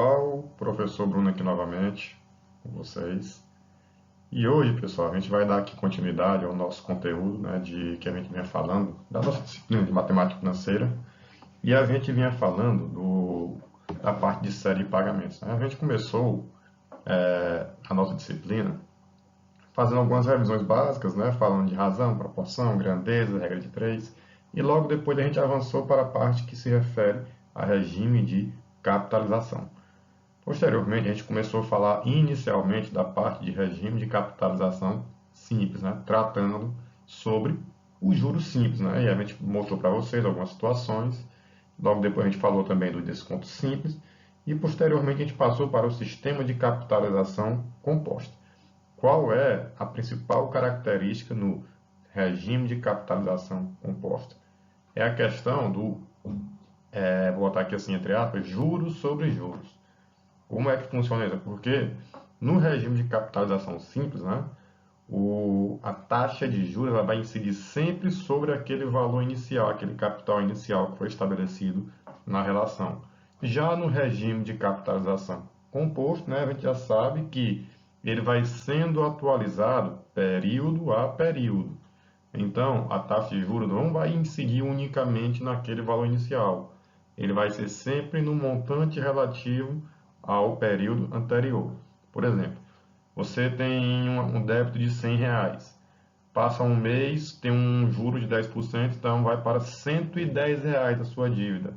pessoal, professor Bruno aqui novamente com vocês. E hoje, pessoal, a gente vai dar aqui continuidade ao nosso conteúdo, né, que a gente vinha falando da nossa disciplina de matemática financeira. E a gente vinha falando da parte de série de pagamentos, né? A gente começou a nossa disciplina fazendo algumas revisões básicas, né, falando de razão, proporção, grandeza, regra de três. E logo depois a gente avançou para a parte que se refere a regime de capitalização. Posteriormente, a gente começou a falar inicialmente da parte de regime de capitalização simples, né? Tratando sobre os juros simples, né? E a gente mostrou para vocês algumas situações. Logo depois a gente falou também do desconto simples. E posteriormente a gente passou para o sistema de capitalização composta. Qual é a principal característica no regime de capitalização composta? É a questão do, vou botar aqui assim entre aspas, juros sobre juros. Como é que funciona isso? Porque no regime de capitalização simples, né, a taxa de juros ela vai incidir sempre sobre aquele valor inicial, aquele capital inicial que foi estabelecido na relação. Já no regime de capitalização composto, né, a gente já sabe que ele vai sendo atualizado período a período. Então, a taxa de juros não vai incidir unicamente naquele valor inicial. Ele vai ser sempre no montante relativo ao período anterior. Por exemplo, você tem um débito de R$ 100. Passa um mês, tem um juro de 10%, então vai para R$ 110 a sua dívida.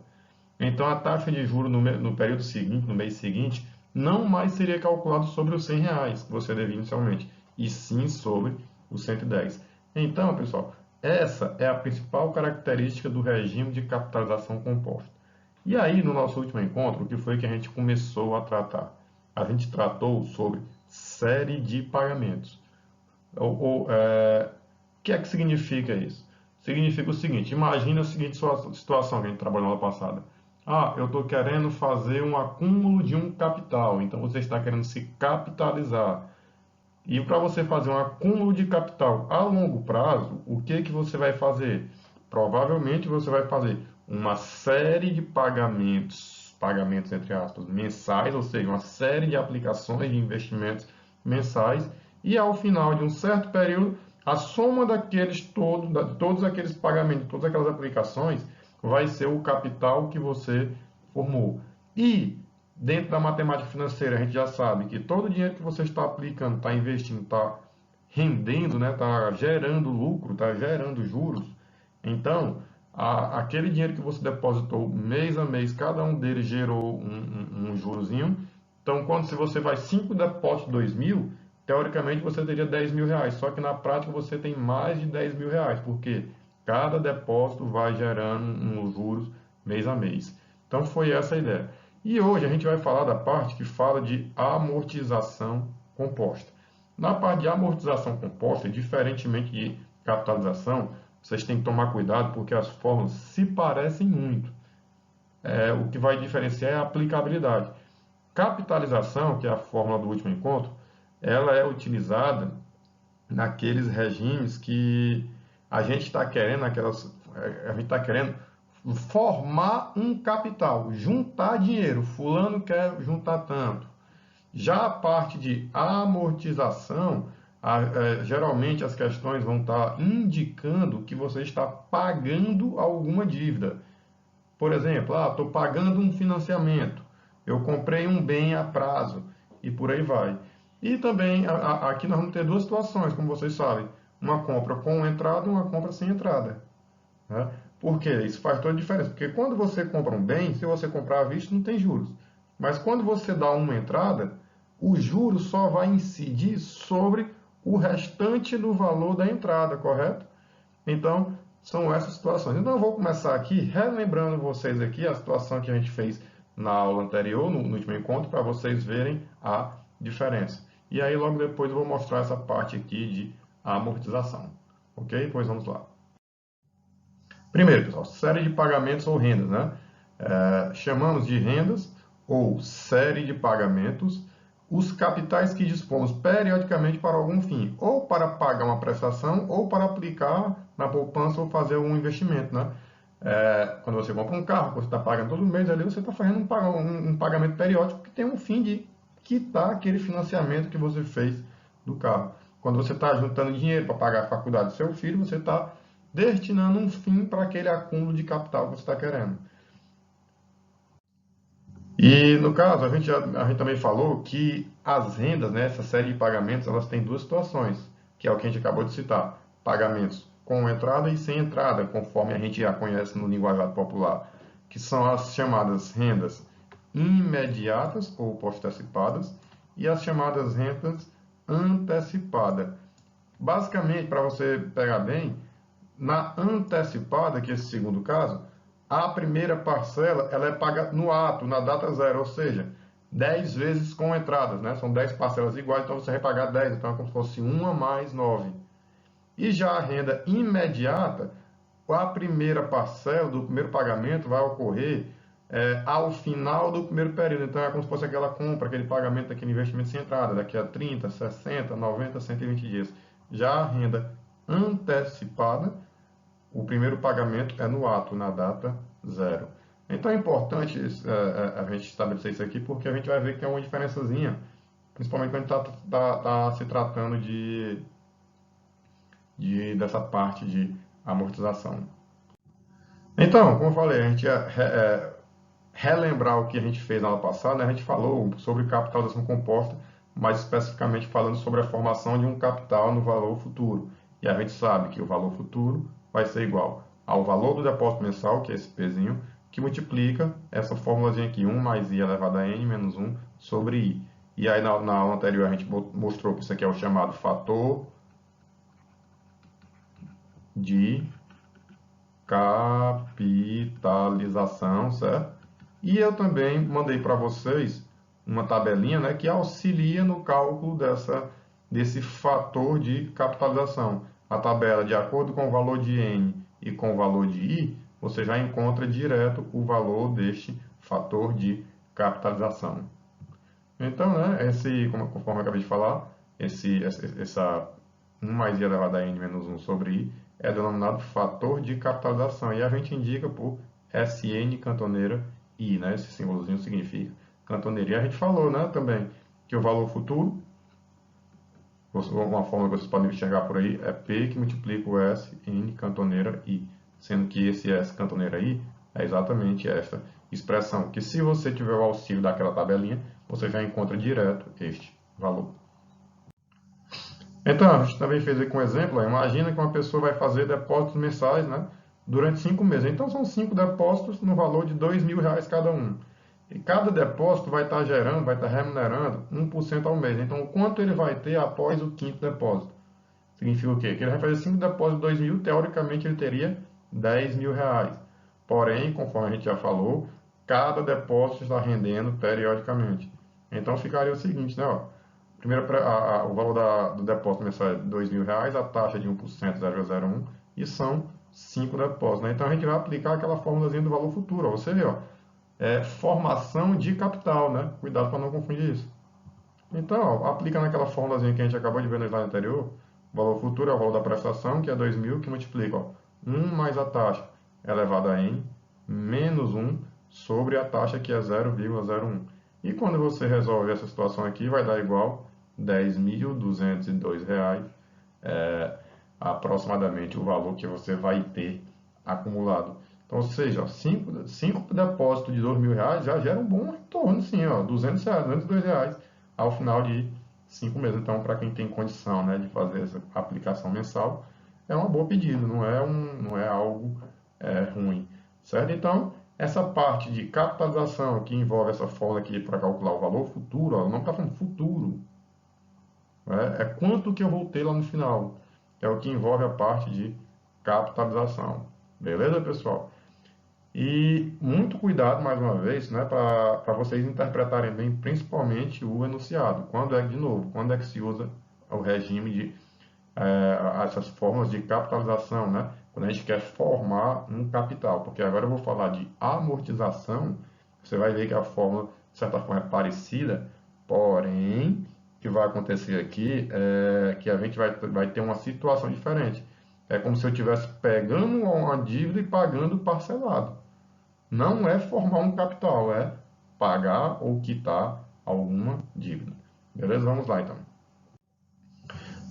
Então, a taxa de juros no período seguinte, no mês seguinte, não mais seria calculado sobre os R$ 100 que você devia inicialmente, e sim sobre os 110. Então, pessoal, essa é a principal característica do regime de capitalização composta. E aí, no nosso último encontro, o que foi que a gente começou a tratar? A gente tratou sobre série de pagamentos. O que é que significa isso? Significa o seguinte, imagina a seguinte situação que a gente trabalhou na aula passada. Eu estou querendo fazer um acúmulo de um capital, então você está querendo se capitalizar. E para você fazer um acúmulo de capital a longo prazo, o que você vai fazer? Provavelmente você vai fazer uma série de pagamentos entre aspas, mensais, ou seja, uma série de aplicações de investimentos mensais, e ao final de um certo período, a soma de todos aqueles pagamentos, todas aquelas aplicações, vai ser o capital que você formou. E dentro da matemática financeira, a gente já sabe que todo o dinheiro que você está aplicando, está investindo, está rendendo, né, está gerando lucro, está gerando juros. Então, aquele dinheiro que você depositou mês a mês, cada um deles gerou um jurozinho. Então, se você vai 5 depósitos de 2.000, teoricamente você teria R$ 10.000. Só que na prática você tem mais de R$ 10.000, porque cada depósito vai gerando uns juros mês a mês. Então, foi essa a ideia. E hoje a gente vai falar da parte que fala de amortização composta. Na parte de amortização composta, diferentemente de capitalização, vocês têm que tomar cuidado porque as fórmulas se parecem muito. O que vai diferenciar é a aplicabilidade. Capitalização, que é a fórmula do último encontro, ela é utilizada naqueles regimes que a gente está querendo, formar um capital, juntar dinheiro. Fulano quer juntar tanto. Já a parte de amortização, geralmente as questões vão estar indicando que você está pagando alguma dívida. Por exemplo, estou pagando um financiamento, eu comprei um bem a prazo e por aí vai. E também aqui nós vamos ter duas situações, como vocês sabem, uma compra com entrada e uma compra sem entrada. Né? Por quê? Isso faz toda a diferença, porque quando você compra um bem, se você comprar à vista, não tem juros. Mas quando você dá uma entrada, o juro só vai incidir sobre o restante do valor da entrada, correto? Então, são essas situações. Então, eu vou começar aqui relembrando vocês aqui a situação que a gente fez na aula anterior, no último encontro, para vocês verem a diferença. E aí, logo depois, eu vou mostrar essa parte aqui de amortização. Ok? Pois vamos lá. Primeiro, pessoal, série de pagamentos ou rendas, né? Chamamos de rendas ou série de pagamentos os capitais que dispomos periodicamente para algum fim, ou para pagar uma prestação, ou para aplicar na poupança ou fazer um investimento, né? Quando você compra um carro, você está pagando todo mês ali, você está fazendo um pagamento periódico que tem um fim de quitar aquele financiamento que você fez do carro. Quando você está juntando dinheiro para pagar a faculdade do seu filho, você está destinando um fim para aquele acúmulo de capital que você está querendo. E no caso, a gente também falou que as rendas, né, essa série de pagamentos, elas têm duas situações, que é o que a gente acabou de citar: pagamentos com entrada e sem entrada, conforme a gente já conhece no linguajar popular, que são as chamadas rendas imediatas ou postecipadas e as chamadas rendas antecipadas. Basicamente, para você pegar bem, na antecipada, que é esse segundo caso, a primeira parcela ela é paga no ato, na data zero, ou seja, 10 vezes com entradas, né? São 10 parcelas iguais, então você vai pagar 10, então é como se fosse 1 mais 9. E já a renda imediata, a primeira parcela do primeiro pagamento vai ocorrer ao final do primeiro período. Então é como se fosse aquela compra, aquele pagamento, aquele investimento sem entrada, daqui a 30, 60, 90, 120 dias. Já a renda antecipada, o primeiro pagamento é no ato, na data zero. Então é importante a gente estabelecer isso aqui, porque a gente vai ver que tem uma diferençazinha, principalmente quando a gente está se tratando dessa parte de amortização. Então, como eu falei, a gente ia relembrar o que a gente fez na aula passada, né? A gente falou sobre capitalização composta, mais especificamente falando sobre a formação de um capital no valor futuro. E a gente sabe que o valor futuro vai ser igual ao valor do depósito mensal, que é esse Pzinho, que multiplica essa fórmulazinha aqui, 1 mais I elevado a N menos 1 sobre I. E aí na aula anterior a gente mostrou que isso aqui é o chamado fator de capitalização, certo? E eu também mandei para vocês uma tabelinha, né, que auxilia no cálculo desse fator de capitalização. A tabela, de acordo com o valor de N e com o valor de I, você já encontra direto o valor deste fator de capitalização. Então, né, conforme eu acabei de falar, essa 1 mais I elevado a N menos 1 sobre I é denominado fator de capitalização. E a gente indica por SN cantoneira I, né? Esse símbolozinho significa cantoneira. E a gente falou, né, também, que o valor futuro, uma forma que vocês podem enxergar por aí, é P que multiplica o SN cantoneira I. Sendo que esse S cantoneira I é exatamente esta expressão, que se você tiver o auxílio daquela tabelinha, você já encontra direto este valor. Então, a gente também fez aqui um exemplo. Imagina que uma pessoa vai fazer depósitos mensais, né, durante 5 meses. Então, são 5 depósitos no valor de R$ 2.000 cada um. E cada depósito vai estar gerando, vai estar remunerando 1% ao mês. Então, o quanto ele vai ter após o quinto depósito? Significa o quê? Que ele vai fazer 5 depósitos de 2.000, teoricamente ele teria R$ 10.000. Porém, conforme a gente já falou, cada depósito está rendendo periodicamente. Então, ficaria o seguinte, né, ó. Primeiro, o valor do depósito mensal é R$ 2.000, a taxa de 1%, 0,01, e são 5 depósitos, né? Então, a gente vai aplicar aquela fórmulazinha do valor futuro. Ó. Você vê, ó, formação de capital, né? Cuidado para não confundir isso. Então, ó, aplica naquela fórmulazinha que a gente acabou de ver no slide anterior. O valor futuro é o valor da prestação, que é 2.000, que multiplica, ó, 1 mais a taxa elevado a N, menos 1 sobre a taxa, que é 0,01. E quando você resolve essa situação aqui, vai dar igual R$ 10.202, aproximadamente o valor que você vai ter acumulado. Então, ou seja, 5 depósitos de R$ 2.000 já geram um bom retorno, sim, ó, R$ 200, R$ 202 ao final de 5 meses. Então, para quem tem condição, né, de fazer essa aplicação mensal, é uma boa pedida, não é algo ruim, certo? Então, essa parte de capitalização que envolve essa fórmula aqui para calcular o valor futuro, ó, não está falando futuro, né? É quanto que eu vou ter lá no final. É o que envolve a parte de capitalização. Beleza, pessoal? E muito cuidado, mais uma vez, né, para vocês interpretarem bem, principalmente o enunciado. De novo, quando é que se usa o regime de essas formas de capitalização, né? Quando a gente quer formar um capital. Porque agora eu vou falar de amortização, você vai ver que a fórmula, de certa forma, é parecida, porém, o que vai acontecer aqui é que a gente vai ter uma situação diferente. É como se eu estivesse pegando uma dívida e pagando parcelado. Não é formar um capital, é pagar ou quitar alguma dívida. Beleza? Vamos lá, então.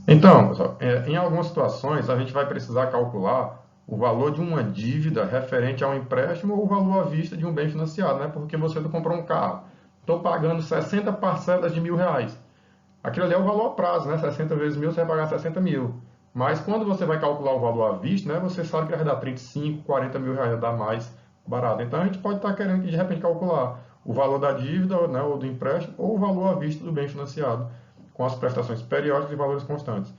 Então, pessoal, em algumas situações a gente vai precisar calcular o valor de uma dívida referente a um empréstimo ou o valor à vista de um bem financiado, né? Porque você comprou um carro. Estou pagando 60 parcelas de R$ 1.000. Aquilo ali é o valor a prazo, né? 60 vezes 1.000, você vai pagar 60 mil. Mas quando você vai calcular o valor à vista, né? Você sabe que vai dar 35, 40 mil reais, dá mais barato. Então a gente pode estar querendo de repente calcular o valor da dívida, né? Ou do empréstimo, ou o valor à vista do bem financiado, com as prestações periódicas e valores constantes.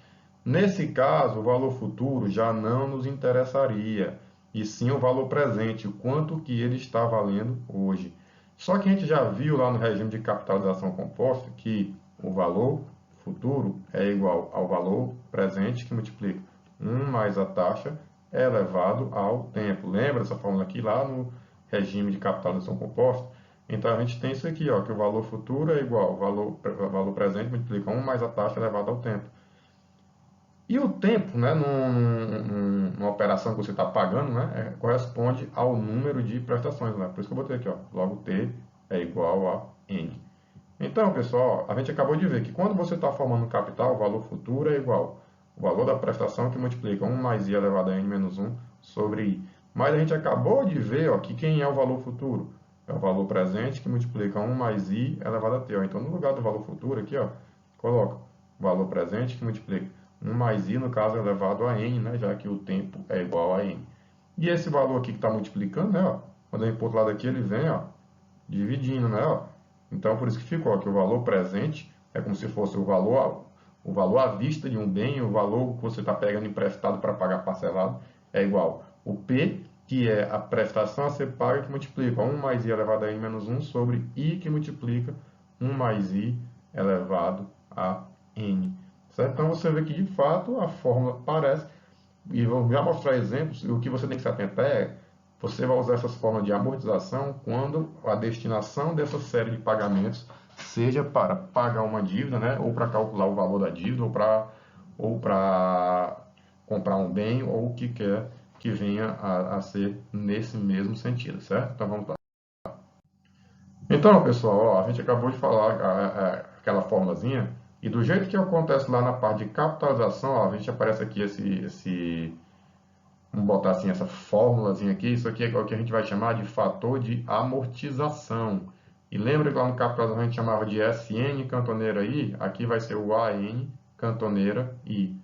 Nesse caso, o valor futuro já não nos interessaria, e sim o valor presente, o quanto que ele está valendo hoje. Só que a gente já viu lá no regime de capitalização composta que o valor futuro é igual ao valor presente que multiplica 1 mais a taxa elevado ao tempo. Lembra essa fórmula aqui lá no regime de capitalização composta? Então a gente tem isso aqui, ó, que o valor futuro é igual ao valor presente multiplica 1 mais a taxa elevada ao tempo. E o tempo, né, numa operação que você está pagando, né, corresponde ao número de prestações. Né? Por isso que eu botei aqui, ó, logo T é igual a N. Então, pessoal, a gente acabou de ver que quando você está formando capital, o valor futuro é igual ao valor da prestação que multiplica 1 mais I elevado a N menos 1 sobre I. Mas a gente acabou de ver ó, que quem é o valor futuro? É o valor presente que multiplica 1 mais I elevado a T. Ó. Então, no lugar do valor futuro aqui, ó, coloca o valor presente que multiplica 1 mais I, no caso, elevado a N, né, já que o tempo é igual a N. E esse valor aqui que está multiplicando, né, ó, quando eu impor do lado aqui, ele vem ó, dividindo, né, ó. Então, por isso que ficou aqui o valor presente é como se fosse o valor à vista de um bem, o valor que você está pegando emprestado para pagar parcelado é igual. O P, que é a prestação a ser paga, que multiplica 1 mais I elevado a N menos 1 sobre I, que multiplica 1 mais I elevado a N. Certo? Então, você vê que, de fato, a fórmula parece, e vou já mostrar exemplos, e o que você tem que se atentar é você vai usar essas formas de amortização quando a destinação dessa série de pagamentos seja para pagar uma dívida, né, ou para calcular o valor da dívida, ou para comprar um bem, ou o que quer que venha a ser nesse mesmo sentido, certo? Então vamos lá. Então, pessoal, ó, a gente acabou de falar aquela formulazinha, e do jeito que acontece lá na parte de capitalização, ó, a gente aparece aqui vamos botar assim, essa fórmulazinha aqui, isso aqui é o que a gente vai chamar de fator de amortização. E lembra que lá no capitalização a gente chamava de SN cantoneira I? Aqui vai ser o AN cantoneira I.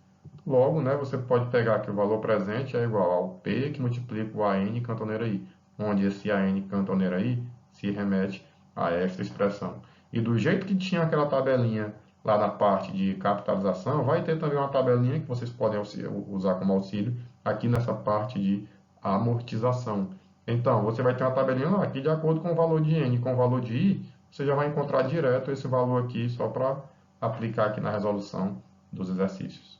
Logo, né, você pode pegar que o valor presente é igual ao P que multiplica o AN cantoneira I, onde esse AN cantoneira I se remete a esta expressão. E do jeito que tinha aquela tabelinha lá na parte de capitalização, vai ter também uma tabelinha que vocês podem usar como auxílio aqui nessa parte de amortização. Então, você vai ter uma tabelinha lá que de acordo com o valor de N e com o valor de I, você já vai encontrar direto esse valor aqui só para aplicar aqui na resolução dos exercícios.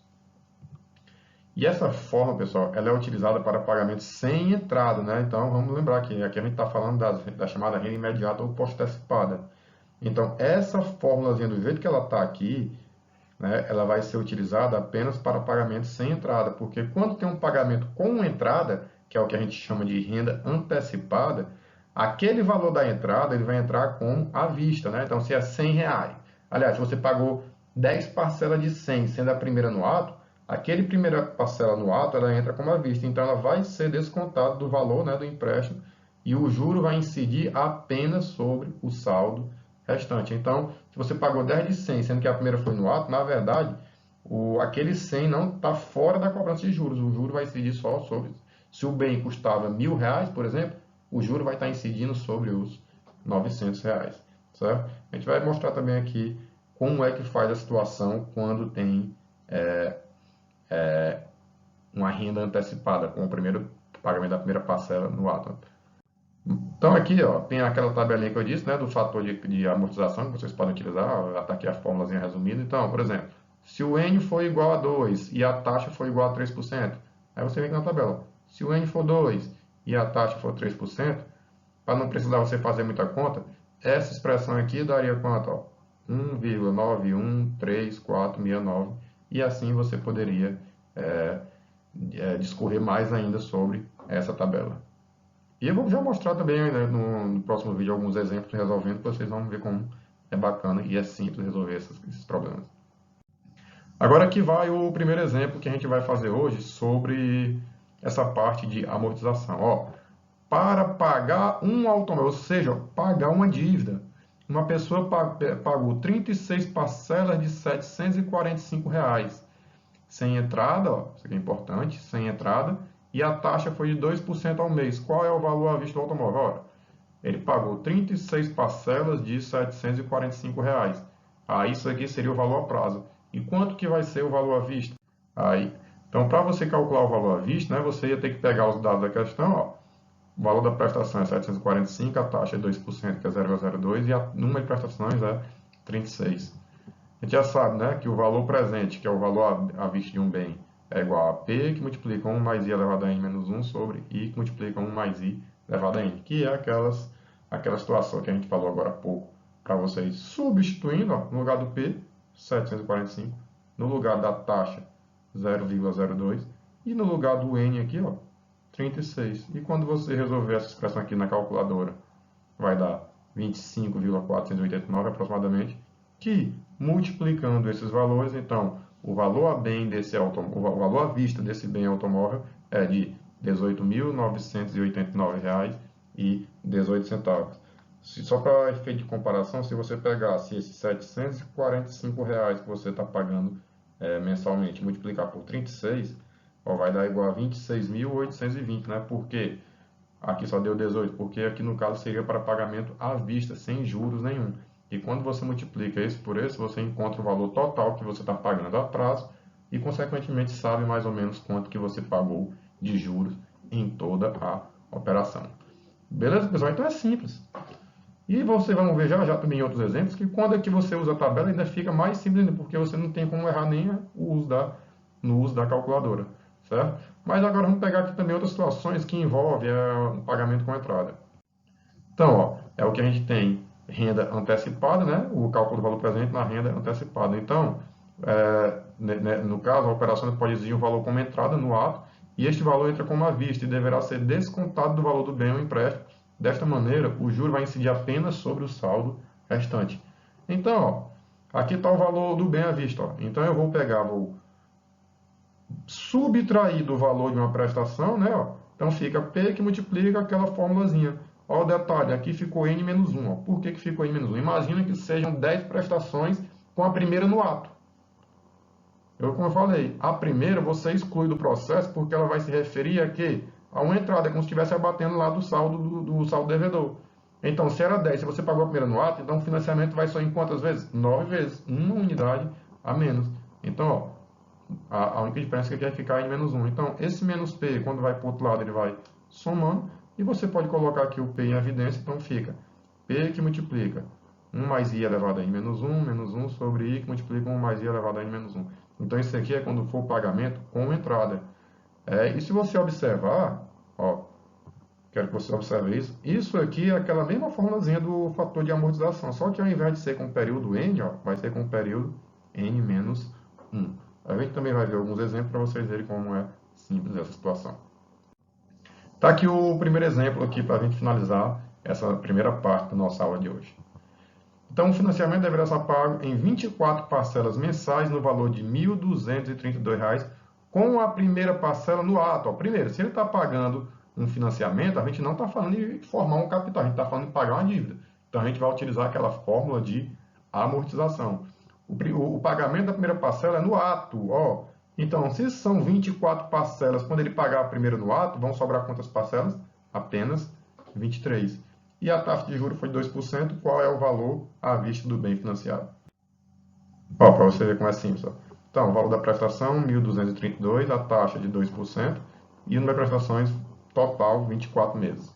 E essa forma, pessoal, ela é utilizada para pagamento sem entrada, né? Então, vamos lembrar que aqui a gente está falando da chamada renda imediata ou postecipada. Então, essa fórmulazinha do jeito que ela está aqui, né, ela vai ser utilizada apenas para pagamento sem entrada, porque quando tem um pagamento com entrada, que é o que a gente chama de renda antecipada, aquele valor da entrada ele vai entrar com à vista, né? Então, se é R$ 100, aliás, se você pagou 10 parcelas de 100, sendo a primeira no ato, aquele primeira parcela no ato, ela entra como à vista, então ela vai ser descontada do valor, né, do empréstimo, e o juro vai incidir apenas sobre o saldo restante. Então, se você pagou 10 de 100, sendo que a primeira foi no ato, na verdade, aquele 100 não está fora da cobrança de juros. O juro vai incidir só sobre... Se o bem custava R$ 1.000, por exemplo, o juro vai estar incidindo sobre os R$ 900, certo? A gente vai mostrar também aqui como é que faz a situação quando tem uma renda antecipada, com o primeiro pagamento da primeira parcela no ato. Então aqui ó, tem aquela tabelinha que eu disse, né, do fator de amortização que vocês podem utilizar, está aqui a fórmulazinha resumida. Então, por exemplo, se o N for igual a 2 e a taxa for igual a 3%, aí você vem aqui na tabela. Se o N for 2 e a taxa for 3%, para não precisar você fazer muita conta, essa expressão aqui daria quanto? Ó? 1,9136469, e assim você poderia discorrer mais ainda sobre essa tabela. E eu vou já mostrar também, né, no próximo vídeo alguns exemplos resolvendo, para vocês vão ver como é bacana e é simples resolver esses problemas. Agora aqui vai o primeiro exemplo que a gente vai fazer hoje sobre essa parte de amortização. Ó, para pagar um automóvel, ou seja, pagar uma dívida, uma pessoa pagou 36 parcelas de R$ 745, sem entrada, ó, isso aqui é importante, sem entrada, e a taxa foi de 2% ao mês. Qual é o valor à vista do automóvel? Ora, ele pagou 36 parcelas de R$ 745. Aí isso aqui seria o valor a prazo. E quanto que vai ser o valor à vista? Aí, então, para você calcular o valor à vista, né, você ia ter que pegar os dados da questão, ó, o valor da prestação é 745, a taxa é 2%, que é 0,02, e o número de prestações é 36. A gente já sabe, né, que o valor presente, que é o valor à vista de um bem, é igual a P, que multiplica 1 mais I elevado a N menos 1 sobre I, que multiplica 1 mais I elevado a N, que é aquela situação que a gente falou agora há pouco, para vocês substituindo, ó, no lugar do P, 745, no lugar da taxa, 0,02, e no lugar do N aqui, ó, 36. E quando você resolver essa expressão aqui na calculadora, vai dar 25,489 aproximadamente, que multiplicando esses valores, então, o valor a bem desse o valor à vista desse bem automóvel é de R$ 18.989,18. Só para efeito de comparação, se você pegasse esses R$ 745 que você está pagando mensalmente, multiplicar por 36, ó, vai dar igual a 26.820, né? Por quê? Aqui só deu 18, porque aqui no caso seria para pagamento à vista, sem juros nenhum. E quando você multiplica esse por esse, você encontra o valor total que você está pagando a prazo e, consequentemente, sabe mais ou menos quanto que você pagou de juros em toda a operação. Beleza, pessoal? Então é simples. E você vamos ver já também outros exemplos, que quando é que você usa a tabela ainda fica mais simples ainda, porque você não tem como errar nem no uso da calculadora, certo? Mas agora vamos pegar aqui também outras situações que envolvem um pagamento com entrada. Então, ó, é o que a gente tem renda antecipada, né? O cálculo do valor presente na renda antecipada. Então, no caso, a operação pode exigir um valor como entrada no ato, e este valor entra como à vista e deverá ser descontado do valor do bem ou empréstimo. Desta maneira, o juro vai incidir apenas sobre o saldo restante. Então, ó, aqui está o valor do bem à vista. Ó. Então, eu vou subtrair do valor de uma prestação, né? Ó. Então, fica P que multiplica aquela formulazinha. Olha o detalhe, aqui ficou N menos 1. Ó. Por que ficou N menos 1? Imagina que sejam 10 prestações com a primeira no ato. Como eu falei, a primeira você exclui do processo porque ela vai se referir a quê? A uma entrada, é como se estivesse abatendo lá do saldo devedor. Então, se era 10, se você pagou a primeira no ato, então o financiamento vai só em quantas vezes? 9 vezes, uma unidade a menos. Então, ó, a única diferença é que vai ficar em menos 1. Então, esse menos P, quando vai para o outro lado, ele vai somando. E você pode colocar aqui o P em evidência, então fica P que multiplica 1 mais I elevado a N menos 1 sobre I que multiplica 1 mais I elevado a N menos 1. Então, isso aqui é quando for o pagamento com entrada. E se você observar, ó, quero que você observe isso, isso aqui é aquela mesma formulazinha do fator de amortização, só que ao invés de ser com o período N, ó, vai ser com o período N menos 1. A gente também vai ver alguns exemplos para vocês verem como é simples essa situação. Tá aqui o primeiro exemplo aqui para a gente finalizar essa primeira parte da nossa aula de hoje. Então, o financiamento deverá ser pago em 24 parcelas mensais no valor de R$ 1.232, com a primeira parcela no ato. Ó, primeiro, se ele está pagando um financiamento, a gente não está falando de formar um capital, a gente está falando de pagar uma dívida. Então, a gente vai utilizar aquela fórmula de amortização. O pagamento da primeira parcela é no ato. Ó. Então, se são 24 parcelas, quando ele pagar a primeira no ato, vão sobrar quantas parcelas? Apenas 23. E a taxa de juros foi de 2%, qual é o valor à vista do bem financiado? Para você ver como é simples. Ó. Então, o valor da prestação, 1.232, a taxa de 2%, e o número de prestações total, 24 meses.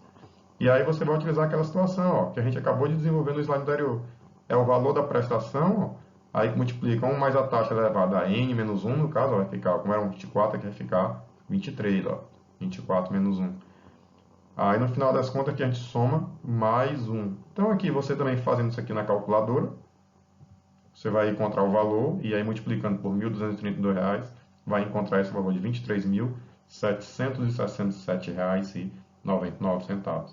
E aí você vai utilizar aquela situação ó, que a gente acabou de desenvolver no slide anterior. É o valor da prestação, ó, aí multiplica 1 mais a taxa elevada a N menos 1, no caso, ó, vai ficar, como era 24, aqui vai ficar 23, ó, 24 menos 1. Aí no final das contas aqui a gente soma mais 1. Então aqui você também fazendo isso aqui na calculadora, você vai encontrar o valor e aí multiplicando por R$ 1.232, vai encontrar esse valor de R$ R$ 767,99.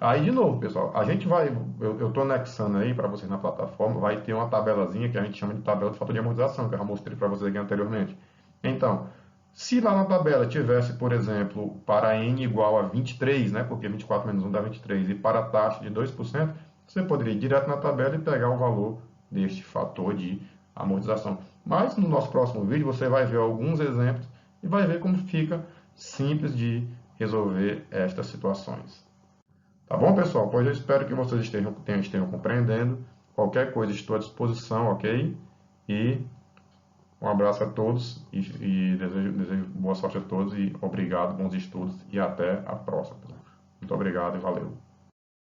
Aí, de novo, pessoal, a gente vai, eu estou anexando aí para vocês na plataforma, vai ter uma tabelazinha que a gente chama de tabela de fator de amortização, que eu já mostrei para vocês aqui anteriormente. Então, se lá na tabela tivesse, por exemplo, para n igual a 23, né, porque 24 menos 1 dá 23, e para a taxa de 2%, você poderia ir direto na tabela e pegar o valor deste fator de amortização. Mas no nosso próximo vídeo você vai ver alguns exemplos e vai ver como fica simples de resolver estas situações. Tá bom, pessoal? Pois eu espero que vocês estejam compreendendo. Qualquer coisa estou à disposição, ok? E um abraço a todos e desejo boa sorte a todos e obrigado, bons estudos e até a próxima. Muito obrigado e valeu.